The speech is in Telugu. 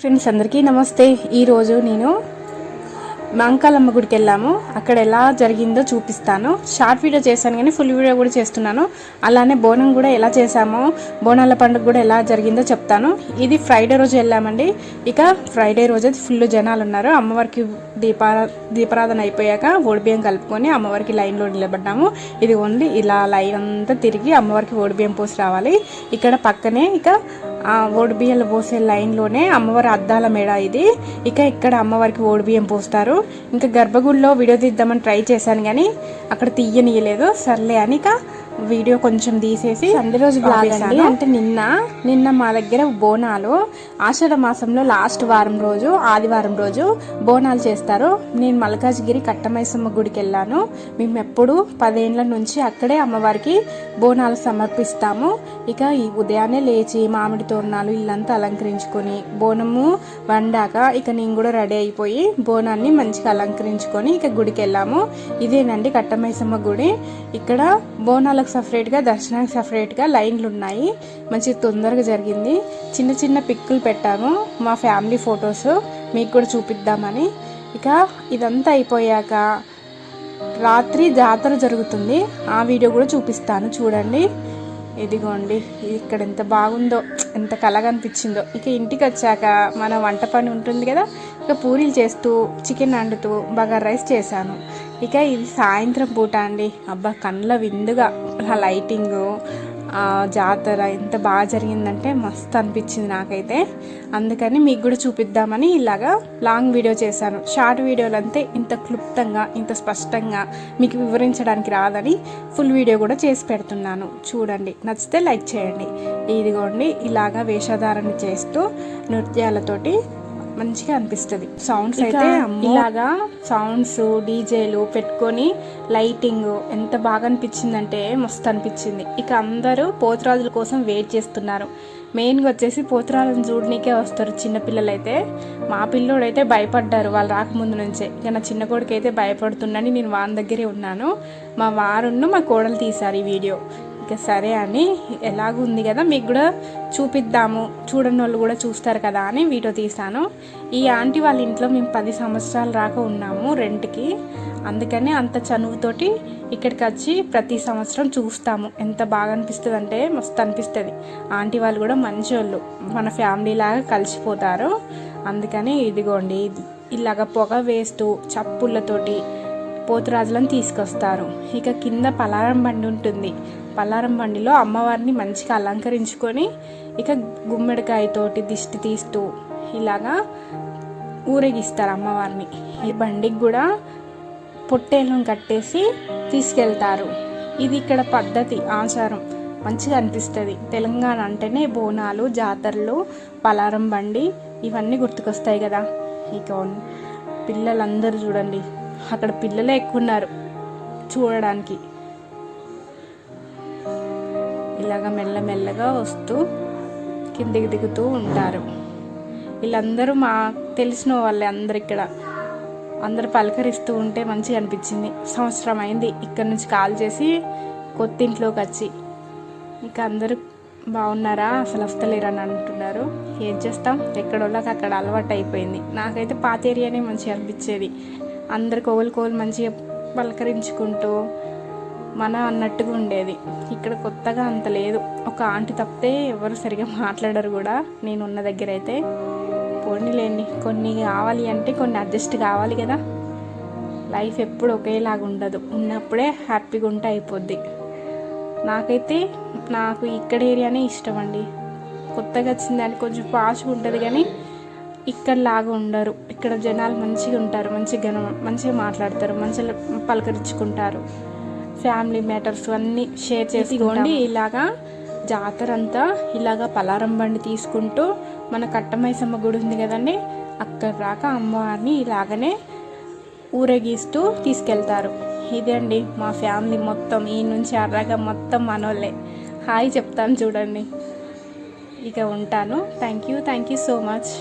ఫ్రెండ్స్ అందరికీ నమస్తే. ఈరోజు నేను మంకాలమ్మ గుడికి వెళ్ళాము. అక్కడ ఎలా జరిగిందో చూపిస్తాను. షార్ట్ వీడియో చేశాను కానీ ఫుల్ వీడియో కూడా చేస్తున్నాను. అలానే బోనం కూడా ఎలా చేసామో, బోనాల పండుగ కూడా ఎలా జరిగిందో చెప్తాను. ఇది ఫ్రైడే రోజు వెళ్ళామండి. ఇక ఫ్రైడే రోజు ఫుల్ జనాలు ఉన్నారు. అమ్మవారికి దీపారాధన అయిపోయాక ఓడిబియ్యం కలుపుకొని అమ్మవారికి లైన్లో నిలబడ్డాము. ఇది ఓన్లీ ఇలా లైన్ అంతా తిరిగి అమ్మవారికి ఓడిబియ్యం పోసి రావాలి. ఇక్కడ పక్కనే ఇక ఓడిబియ్యాలు పోసే లైన్లోనే అమ్మవారి అద్దాల మేడ ఇది. ఇక ఇక్కడ అమ్మవారికి ఓడిబియ్యం పోస్తారు. ఇంకా గర్భగుడిలో వీడియో తీద్దామని ట్రై చేశాను కానీ అక్కడ తీయనీయలేదు. సర్లే అని ఇక వీడియో కొంచెం తీసేసి సండే రోజు బ్లాగ్ అండి. అంటే నిన్న మా దగ్గర బోనాలు ఆషాఢ మాసంలో లాస్ట్ వారం రోజు ఆదివారం రోజు బోనాలు చేస్తారు. నేను మల్కాజ్గిరి కట్టమైసమ్మ గుడికి వెళ్ళాను. మేము ఎప్పుడు 10 ఏళ్ల నుంచి అక్కడే అమ్మవారికి బోనాలు సమర్పిస్తాము. ఇక ఈ ఉదయాన్నే లేచి మామిడి తోరణాలు ఇల్లంతా అలంకరించుకొని బోనము వండాక ఇక నేను కూడా రెడీ అయిపోయి బోనాన్ని మంచిగా అలంకరించుకొని ఇక గుడికి వెళ్ళాము. ఇదేనండి కట్టమైసమ్మ గుడి. ఇక్కడ బోనాలకు సపరేట్గా దర్శనానికి సపరేట్గా లైన్లు ఉన్నాయి. మంచి తొందరగా జరిగింది. చిన్న చిన్న పిక్కులు పెట్టాను, మా ఫ్యామిలీ ఫొటోస్ మీకు కూడా చూపిద్దామని. ఇక ఇదంతా అయిపోయాక రాత్రి జాతర జరుగుతుంది. ఆ వీడియో కూడా చూపిస్తాను చూడండి. ఇదిగోండి ఇక్కడ ఎంత బాగుందో, ఎంత కలగా అనిపించిందో. ఇక ఇంటికి వచ్చాక మన వంట పని ఉంటుంది కదా, ఇక పూరీలు చేస్తూ చికెన్ వండుతూ బగారా రైస్ చేశాను. ఇక ఇది సాయంత్రం పూట అండి. అబ్బా కళ్ళ విందుగా లైటింగు, జాతర ఎంత బాగా జరిగిందంటే మస్తు అనిపించింది నాకైతే. అందుకని మీకు కూడా చూపిద్దామని ఇలాగా లాంగ్ వీడియో చేశాను. షార్ట్ వీడియోలు అంతే ఇంత క్లుప్తంగా ఇంత స్పష్టంగా మీకు వివరించడానికి రాదని ఫుల్ వీడియో కూడా చేసి పెడుతున్నాను. చూడండి, నచ్చితే లైక్ చేయండి. ఇదిగోండి ఇలాగా వేషధారణ చేస్తూ నృత్యాలతోటి మంచిగా అనిపిస్తుంది. సౌండ్స్ అయితే ఇలాగా సౌండ్స్ డీజేలు పెట్టుకొని లైటింగ్ ఎంత బాగా అనిపించిందంటే మస్తు అనిపించింది. ఇక అందరూ పోతురాజుల కోసం వెయిట్ చేస్తున్నారు. మెయిన్గా వచ్చేసి పోతురాజులను చూడనీకే వస్తారు చిన్నపిల్లలు అయితే. మా పిల్లోడైతే భయపడ్డారు వాళ్ళు రాకముందు నుంచే. ఇక నా చిన్న కొడుకు అయితే భయపడుతున్నాని నేను వాని దగ్గరే ఉన్నాను. మా వారును మా కోడలు తీశారు ఈ వీడియో. ఇక సరే అని ఎలాగుంది కదా మీకు కూడా చూపిద్దాము, చూడని వాళ్ళు కూడా చూస్తారు కదా అని వీడియో తీశాను. ఈ ఆంటీ వాళ్ళ ఇంట్లో మేము 10 సంవత్సరాలు రాక ఉన్నాము రెంట్కి. అందుకని అంత చనువుతోటి ఇక్కడికి వచ్చి ప్రతి సంవత్సరం చూస్తాము. ఎంత బాగా అనిపిస్తుంది అంటే మస్తు అనిపిస్తుంది. ఆంటీ వాళ్ళు కూడా మంచి వాళ్ళు, మన ఫ్యామిలీ లాగా కలిసిపోతారు. అందుకని ఇదిగోండి ఇలాగ పొగ వేస్తూ చప్పుళ్ళతోటి పోతురాజులను తీసుకొస్తారు. ఇక కింద పలారం బండి ఉంటుంది. పలారం బండిలో అమ్మవారిని మంచిగా అలంకరించుకొని ఇక గుమ్మడికాయతోటి దిష్టి తీస్తూ ఇలాగా ఊరేగిస్తారు అమ్మవారిని. ఈ బండికి కూడా పొట్టేళ్ళను కట్టేసి తీసుకెళ్తారు. ఇది ఇక్కడ పద్ధతి, ఆచారం. మంచిగా అనిపిస్తుంది. తెలంగాణ అంటేనే బోనాలు, జాతరలు, పలారం బండి ఇవన్నీ గుర్తుకొస్తాయి కదా. ఇక పిల్లలందరూ చూడండి, అక్కడ పిల్లలే ఎక్కువ ఉన్నారు చూడడానికి. ఇలాగ మెల్లమెల్లగా వస్తూ కిందికి దిగుతూ ఉంటారు. వీళ్ళందరూ మా తెలిసిన వాళ్ళే. ఇక్కడ అందరు పలకరిస్తూ ఉంటే మంచిగా అనిపించింది. సంవత్సరం అయింది ఇక్కడ నుంచి కాల్ చేసి కొత్త ఇంట్లోకి వచ్చి. ఇక అందరూ బాగున్నారా, అసలు వస్తలేరని అంటున్నారు. ఏం చేస్తాం, ఎక్కడోళ్ళకి అక్కడ అలవాటు అయిపోయింది. నాకైతే పాత ఏరియానే మంచిగా అనిపించేది. అందరికి కోలు మంచిగా పలకరించుకుంటూ మన అన్నట్టుగా ఉండేది. ఇక్కడ కొత్తగా అంత లేదు. ఒక ఆంటీ తప్పితే ఎవరు సరిగా మాట్లాడరు కూడా నేనున్న దగ్గర అయితే. పోనీలేండి, కొన్ని కావాలి అంటే కొన్ని అడ్జస్ట్ కావాలి కదా. లైఫ్ ఎప్పుడు ఒకేలాగా ఉండదు. ఉన్నప్పుడే హ్యాపీగా ఉంటే అయిపోద్ది. నాకు ఇక్కడ ఏరియానే ఇష్టం అండి. కొత్తగా వచ్చిందని కొంచెం పాష్గా ఉంటుంది కానీ ఇక్కడ లాగా ఉండరు. ఇక్కడ జనాలు మంచిగా ఉంటారు, మంచిగా మాట్లాడతారు, మంచిగా పలకరించుకుంటారు. ఫ్యామిలీ మ్యాటర్స్ అన్నీ షేర్ చేసుకోండి. ఇలాగా జాతర అంతా ఇలాగా పలారం బండి తీసుకుంటూ మన కట్టమైసమ్మ గుడి ఉంది కదండి, అక్కడ రాక అమ్మవారిని ఇలాగనే ఊరేగిస్తూ తీసుకెళ్తారు. ఇదే అండి మా ఫ్యామిలీ మొత్తం. ఈ నుంచి అర్రగా మొత్తం మనోళ్ళే. హాయ్ చెప్తాను చూడండి. ఇక ఉంటాను. Thank you so much.